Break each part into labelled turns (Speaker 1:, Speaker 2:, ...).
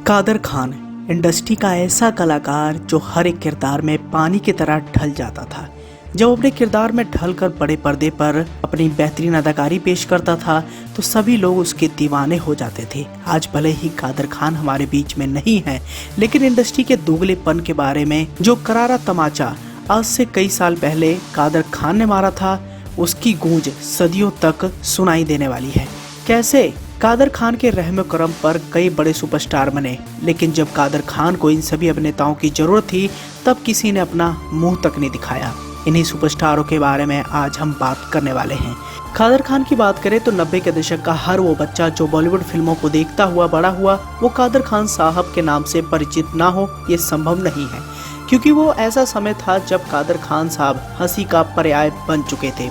Speaker 1: Kader Khan industry का ऐसा कलाकार जो हर एक किरदार में पानी की तरह ढल जाता था। जब अपने किरदार में ढलकर बड़े पर्दे पर अपनी बेहतरीन अदाकारी पेश करता था तो सभी लोग उसके दीवाने हो जाते थे। आज भले ही कादर खान हमारे बीच में नहीं है, लेकिन इंडस्ट्री के दोगलेपन के बारे में जो करारा तमाचा आज से कई साल पहले कादर खान ने मारा था, उसकी गूंज सदियों तक सुनाई देने वाली है। कैसे कादर खान के रहम करम पर कई बड़े सुपरस्टार बने, लेकिन जब कादर खान को इन सभी अभिनेताओं की जरूरत थी तब किसी ने अपना मुंह तक नहीं दिखाया। इन्हीं सुपरस्टारों के बारे में आज हम बात करने वाले हैं। कादर खान की बात करें तो 90 के दशक का हर वो बच्चा जो बॉलीवुड फिल्मों को देखता हुआ बड़ा हुआ, वो कादर खान साहब के नाम से परिचित ना हो ये संभव नहीं है, क्योंकि वो ऐसा समय था जब कादर खान साहब हंसी का पर्याय बन चुके थे।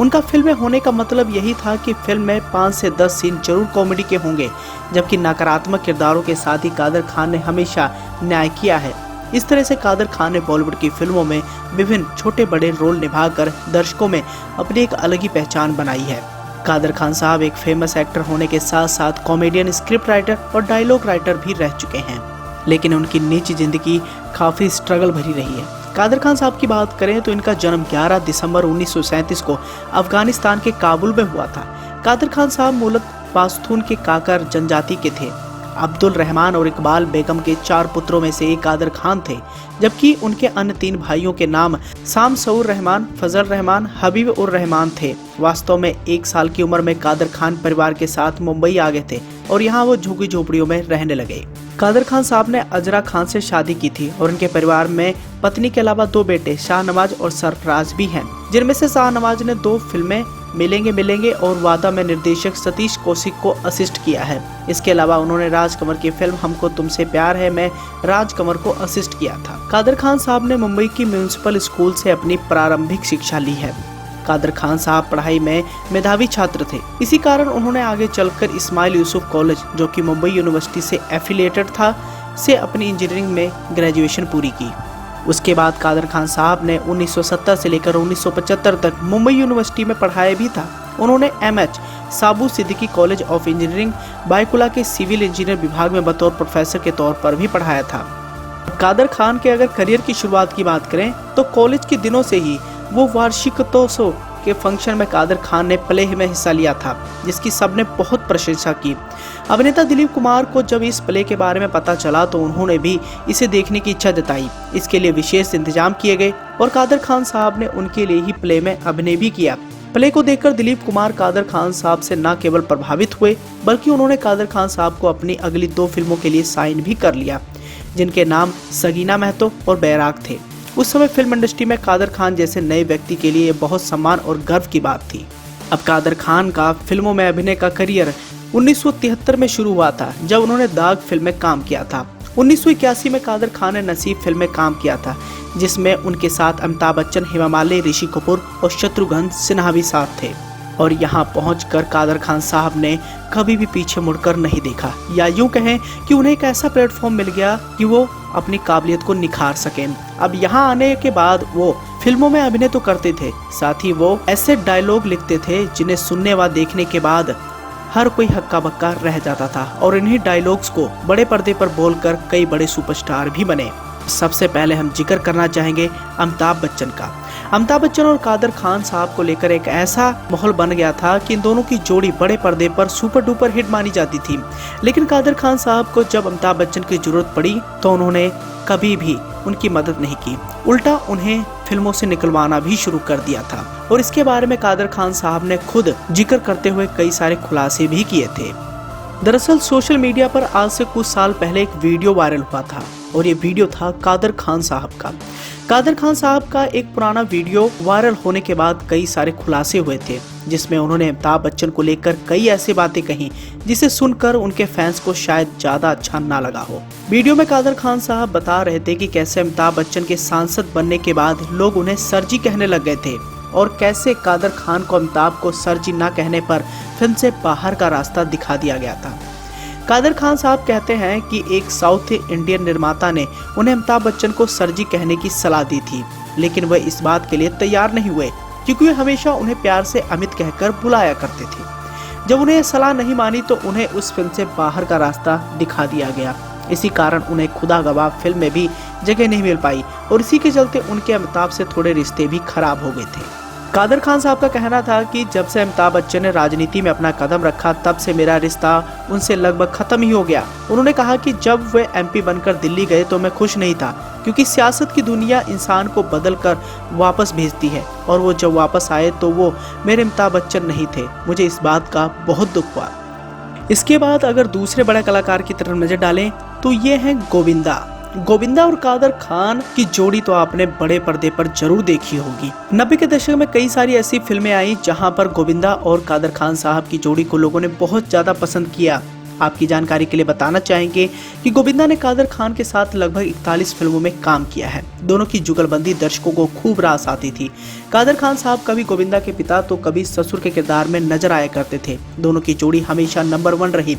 Speaker 1: उनका फिल्म में होने का मतलब यही था कि फिल्म में 5 से 10 सीन जरूर कॉमेडी के होंगे, जबकि नकारात्मक किरदारों के साथ ही कादर खान ने हमेशा न्याय किया है। इस तरह से कादर खान ने बॉलीवुड की फिल्मों में विभिन्न छोटे बड़े रोल निभाकर दर्शकों में अपनी एक अलग ही पहचान बनाई है। कादर खान साहब एक फेमस एक्टर होने के साथ साथ कॉमेडियन, स्क्रिप्ट राइटर और डायलॉग राइटर भी रह चुके हैं, लेकिन उनकी निजी जिंदगी काफी स्ट्रगल भरी रही है। कादर खान साहब की बात करें तो इनका जन्म 11 दिसंबर 1937 को अफगानिस्तान के काबुल में हुआ था। कादर खान साहब मूलतः पाश्तून के काकर जनजाति के थे। अब्दुल रहमान और इकबाल बेगम के 4 पुत्रों में से एक कादर खान थे, जबकि उनके अन्य 3 भाइयों के नाम शामसउर रहमान, फजल रहमान, हबीब उर रहमान थे। वास्तव में 1 साल की उम्र में कादर खान परिवार के साथ मुंबई आ गए थे और यहाँ वो झुग्गी झोपड़ियों में रहने लगे। कादर खान साहब ने अजरा खान से शादी की थी और उनके परिवार में पत्नी के अलावा 2 बेटे शाहनवाज और सरफराज भी हैं, जिनमें से शाहनवाज ने 2 फिल्में मिलेंगे मिलेंगे और वादा में निर्देशक सतीश कौशिक को असिस्ट किया है। इसके अलावा उन्होंने राजकमर की फिल्म हमको तुमसे प्यार है में राजकमर को असिस्ट किया था। कादर खान साहब ने मुंबई की म्यूनिसिपल स्कूल से अपनी प्रारंभिक शिक्षा ली है। कादर खान साहब पढ़ाई में मेधावी छात्र थे, इसी कारण उन्होंने आगे चलकर इस्माइल यूसुफ कॉलेज, जो कि मुंबई यूनिवर्सिटी से एफिलिएटेड था, से अपनी इंजीनियरिंग में ग्रेजुएशन पूरी की। उसके बाद कादर खान साहब ने 1970 से लेकर 1975 तक मुंबई यूनिवर्सिटी में पढ़ाया भी था। उन्होंने MH Sabu Siddiqui college of engineering Byculla के सिविल इंजीनियर विभाग में बतौर प्रोफेसर के तौर पर भी पढ़ाया था। कादर खान के अगर करियर की शुरुआत की बात करें तो कॉलेज के दिनों से ही वो वार्षिकोत्सव के फंक्शन में कादर खान ने प्ले में हिस्सा लिया था, जिसकी सबने बहुत प्रशंसा की। अभिनेता दिलीप कुमार को जब इस प्ले के बारे में पता चला तो उन्होंने भी इसे देखने की इच्छा जताई। इसके लिए विशेष इंतजाम किए गए और कादर खान साहब ने उनके लिए ही प्ले में अभिनय भी किया। प्ले को देखकर दिलीप कुमार कादर खान साहब से न केवल प्रभावित हुए, बल्कि उन्होंने कादर खान साहब को अपनी अगली 2 फिल्मों के लिए साइन भी कर लिया, जिनके नाम सगीना महतो और बैराग थे। उस समय फिल्म इंडस्ट्री में कादर खान जैसे नए व्यक्ति के लिए बहुत सम्मान और गर्व की बात थी। अब कादर खान का फिल्मों में अभिनय का करियर 1973 में शुरू हुआ था, जब उन्होंने दाग फिल्म में काम किया था। 1981 में कादर खान ने नसीब फिल्म में काम किया था, जिसमें उनके साथ अमिताभ बच्चन, हेमा मालिनी, ऋषि कपूर और शत्रुघ्न सिन्हा भी साथ थे। और यहाँ पहुंचकर कादर खान साहब ने कभी भी पीछे मुड़कर नहीं देखा, या यूं कहें कि उन्हें एक ऐसा प्लेटफॉर्म मिल गया कि वो अपनी काबिलियत को निखार सकें। अब यहाँ आने के बाद वो फिल्मों में अभिनय तो करते थे, साथ ही वो ऐसे डायलॉग लिखते थे जिन्हें सुनने व देखने के बाद हर कोई हक्का बक्का रह जाता था, और इन्हीं डायलॉग्स को बड़े पर्दे पर बोलकर कई बड़े सुपरस्टार भी बने। सबसे पहले हम जिक्र करना चाहेंगे अमिताभ बच्चन का। अमिताभ बच्चन और कादर खान साहब को लेकर एक ऐसा माहौल बन गया था कि इन दोनों की जोड़ी बड़े पर्दे पर सुपर डुपर हिट मानी जाती थी, लेकिन कादर खान साहब को जब अमिताभ बच्चन की जरूरत पड़ी तो उन्होंने कभी भी उनकी मदद नहीं की, उल्टा उन्हें फिल्मों से निकलवाना भी शुरू कर दिया था। और इसके बारे में कादर खान साहब ने खुद जिक्र करते हुए कई सारे खुलासे भी किए थे। दरअसल सोशल मीडिया पर आज से कुछ साल पहले एक वीडियो वायरल हुआ था, और ये वीडियो था कादर खान साहब का। कादर खान साहब का एक पुराना वीडियो वायरल होने के बाद कई सारे खुलासे हुए थे, जिसमें उन्होंने अमिताभ बच्चन को लेकर कई ऐसी बातें कही जिसे सुनकर उनके फैंस को शायद ज्यादा अच्छा ना लगा हो। वीडियो में कादर खान साहब बता रहे थे कि कैसे अमिताभ बच्चन के सांसद बनने के बाद लोग उन्हें सर जी कहने लग गए थे, और कैसे कादर खान को अमिताभ को सर जी ना कहने पर फिल्म से बाहर का रास्ता दिखा दिया गया था। कादर खान साहब कहते हैं कि एक साउथ इंडियन निर्माता ने उन्हें अमिताभ बच्चन को सर जी कहने की सलाह दी थी, लेकिन वह इस बात के लिए तैयार नहीं हुए, क्योंकि वे हमेशा उन्हें प्यार से अमित कहकर बुलाया करते थे। जब उन्हें सलाह नहीं मानी तो उन्हें उस फिल्म से बाहर का रास्ता दिखा दिया गया। इसी कारण उन्हें खुदा गवाह फिल्म में भी जगह नहीं मिल पाई और इसी के चलते उनके अमिताभ से थोड़े रिश्ते भी खराब हो गए थे। कादर खान साहब का कहना था कि जब से अमिताभ बच्चन ने राजनीति में अपना कदम रखा तब से मेरा रिश्ता उनसे लगभग खत्म ही हो गया। उन्होंने कहा कि जब वे एमपी बनकर दिल्ली गए तो मैं खुश नहीं था, क्योंकि सियासत की दुनिया इंसान को बदल कर वापस भेजती है और वो जब वापस आए तो वो मेरे अमिताभ बच्चन नहीं थे। मुझे इस बात का बहुत दुख हुआ। इसके बाद अगर दूसरे बड़े कलाकार की तरफ नजर डालें तो ये हैं गोविंदा और कादर खान की जोड़ी तो आपने बड़े पर्दे पर जरूर देखी होगी। 90 के दशक में कई सारी ऐसी फिल्में आई जहां पर गोविंदा और कादर खान साहब की जोड़ी को लोगों ने बहुत ज्यादा पसंद किया। आपकी जानकारी के लिए बताना चाहेंगे कि गोविंदा ने कादर खान के साथ लगभग 41 फिल्मों में काम किया है। दोनों की जुगलबंदी दर्शकों को खूब रास आती थी। कादर खान साहब कभी गोविंदा के पिता तो कभी ससुर के किरदार में नजर आया करते थे। दोनों की जोड़ी हमेशा नंबर 1 रही।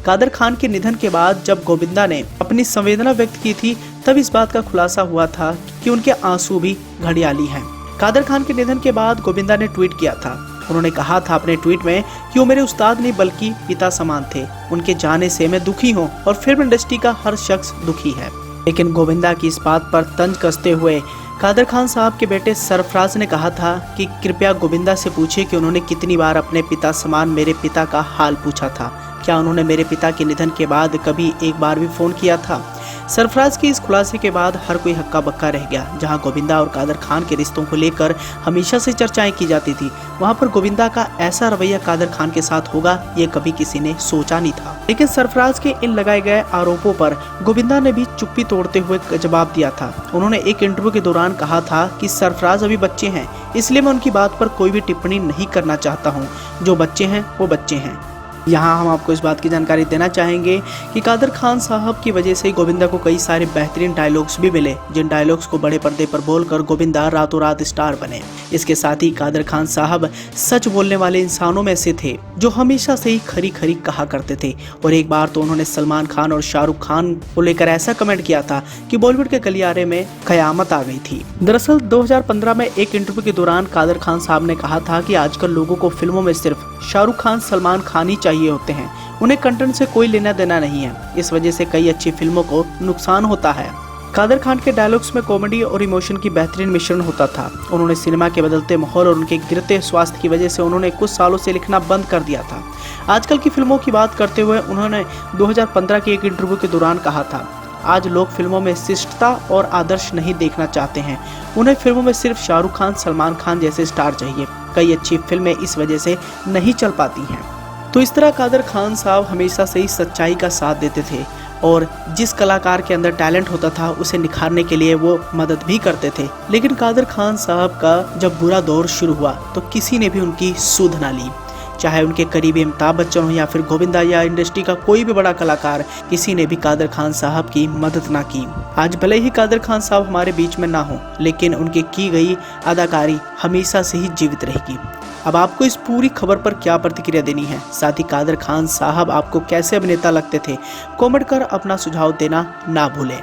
Speaker 1: कादर खान के निधन के बाद जब गोविंदा ने अपनी संवेदना व्यक्त की थी तब इस बात का खुलासा हुआ था कि उनके आंसू भी घड़ियाली हैं। कादर खान के निधन के बाद गोविंदा ने ट्वीट किया था। उन्होंने कहा था अपने ट्वीट में कि वो मेरे उस्ताद नहीं बल्कि पिता समान थे। उनके जाने से मैं दुखी हूँ और फिल्म इंडस्ट्री का हर शख्स दुखी है। लेकिन गोविंदा की इस बात पर तंज कसते हुए कादर खान साहब के बेटे सरफराज ने कहा था कि कृपया गोविंदा से पूछे कि उन्होंने कितनी बार अपने पिता समान मेरे पिता का हाल पूछा था। क्या उन्होंने मेरे पिता के निधन के बाद कभी एक बार भी फोन किया था? सरफराज के इस खुलासे के बाद हर कोई हक्का बक्का रह गया। जहां गोविंदा और कादर खान के रिश्तों को लेकर हमेशा से चर्चाएं की जाती थी, वहां पर गोविंदा का ऐसा रवैया कादर खान के साथ होगा ये कभी किसी ने सोचा नहीं था। लेकिन सरफराज के इन लगाए गए आरोपों पर गोविंदा ने भी चुप्पी तोड़ते हुए जवाब दिया था। उन्होंने एक इंटरव्यू के दौरान कहा था कि सरफराज अभी बच्चे हैं, इसलिए मैं उनकी बात पर कोई भी टिप्पणी नहीं करना चाहता हूँ। जो बच्चे हैं वो बच्चे हैं। यहाँ हम आपको इस बात की जानकारी देना चाहेंगे कि कादर खान साहब की वजह से गोविंदा को कई सारे बेहतरीन डायलॉग्स भी मिले, जिन डायलॉग्स को बड़े पर्दे पर बोलकर गोविंदा रातों रात स्टार बने। इसके साथ ही कादर खान साहब सच बोलने वाले इंसानों में से थे जो हमेशा से ही खरी खरी कहा करते थे। और एक बार तो उन्होंने सलमान खान और शाहरुख खान को लेकर ऐसा कमेंट किया था कि बॉलीवुड के गलियारे में कयामत आ गई थी। दरअसल 2015 में एक इंटरव्यू के दौरान कादर खान साहब ने कहा था कि आजकल लोगों को फिल्मों में सिर्फ शाहरुख खान सलमान खान ही चाहिए होते हैं, उन्हें कंटेंट से कोई लेना देना नहीं है। इस वजह से कई अच्छी फिल्मों को नुकसान होता है। कादर खान के डायलॉग्स में कॉमेडी और इमोशन की बेहतरीन मिश्रण होता था। उन्होंने सिनेमा के बदलते माहौल और उनके गिरते स्वास्थ्य की वजह से उन्होंने कुछ सालों से लिखना बंद कर दिया था। आजकल की फिल्मों की बात करते हुए उन्होंने 2015 के एक इंटरव्यू के दौरान कहा था, आज लोग फिल्मों में शिष्टता और आदर्श नहीं देखना चाहते हैं। उन्हें फिल्मों में सिर्फ शाहरुख खान सलमान खान जैसे स्टार चाहिए। कई अच्छी फिल्में इस वजह से नहीं चल पाती हैं। तो इस तरह कादर खान साहब हमेशा से ही सच्चाई का साथ देते थे और जिस कलाकार के अंदर टैलेंट होता था उसे निखारने के लिए वो मदद भी करते थे। लेकिन कादर खान साहब का जब बुरा दौर शुरू हुआ तो किसी ने भी उनकी सुध ना ली। चाहे उनके करीबी अमिताभ बच्चन हो या फिर गोविंदा या इंडस्ट्री का कोई भी बड़ा कलाकार, किसी ने भी कादर खान साहब की मदद ना की। आज भले ही कादर खान साहब हमारे बीच में ना हो, लेकिन उनकी की गई अदाकारी हमेशा से ही जीवित रहेगी। अब आपको इस पूरी खबर पर क्या प्रतिक्रिया देनी है, साथ ही कादर खान साहब आपको कैसे अभिनेता लगते थे, कमेंट कर अपना सुझाव देना ना भूलें।